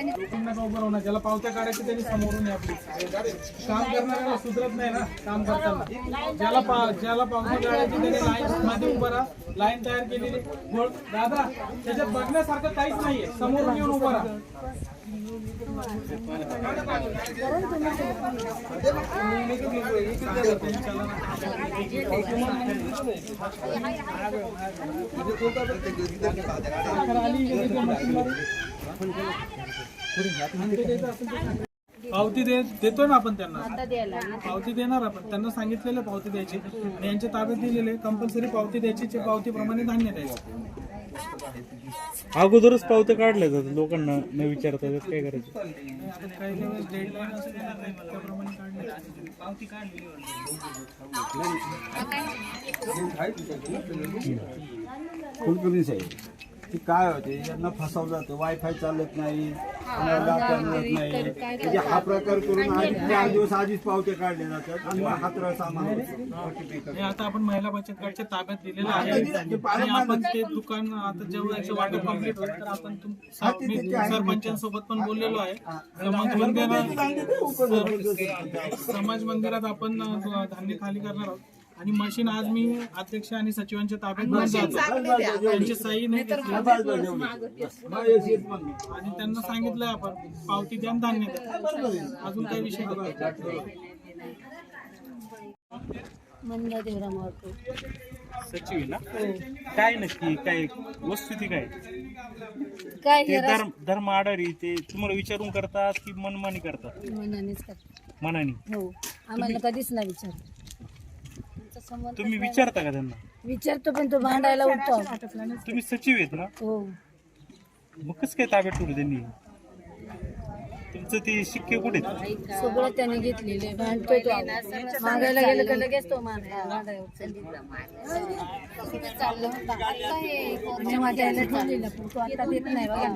लोकांना उभं राहणार, ज्याला पावत्या काढायची त्यांनी समोरून या प्लीज. काम करणाऱ्याला सुधरत नाही ना काम करताना. ज्याला पावत्या काढायची त्यांनी लाईन मध्ये उभं राहा. लाईन तयार केलेली. दादा त्याच्यात बघण्यासारखं काहीच नाहीये, समोरून येऊन उभं राहा. पावती देतोय ना आपण त्यांना, पावती देणार आपण त्यांना सांगितलेलं पावती द्यायची आणि यांच्या ताब्यात दिलेले कंपल्सरी पावती द्यायची. पावतीप्रमाणे धान्य द्यायचं. अगोदरच पावत्या काढल्या जातात लोकांना न विचारता, काय करायचं? काही दिवस डेडलाईन असते त्याप्रमाणे काढली पावती काढली. कुलकर्णी साहेब ती काय होते, यांना फसवलं जातं. वायफाय चालत नाही, डाटा मिळत नाही. म्हणजे हा प्रकार करून 8 दिवस आधीच पावत्या काढल्या जातात आणि मग हातरा सामान हे आता आपण महिला बचत गटच्या ताब्यात दिलेलं आहे आणि आपण ते दुकान आता जेव्हा याचं वाटप कम्प्लीट होईल तर आपण सरपंचांसोबत पण बोललेलो आहे. समाज मंदिरात आपण धान्य खाली करणार आहोत आणि मशीन आज मी अध्यक्ष आणि सचिवांच्या ताब्यात घेऊन जातो. त्यांची सही नाही घेतली आणि त्यांना सांगितलंय आपण पावती द्या आणि धान्य द्या. अजून काही विषय सचिव ना काय नक्की काय वस्तुस्थिती काय ते धर्म आडारी ते तुम्हाला विचारून करतात की मनमानी करतात? मनानेच करतात. मनानी? हो, आम्हाला कधीच नाही विचारत. तुम्ही विचारता का त्यांना? विचारतो पण तो भांडायला उठतो. तुम्ही सचिव आहेत ना? हो. मग कसं काय ताब्यात ठेवलं त्यांनी? तुमचं ते शिक्के कुठे? सगळं त्याने घेतलेले. भांडतोय तो. मागायला गेलं का लगेच तो मागायला ठेवलेला पण तो आता देत नाही बघा.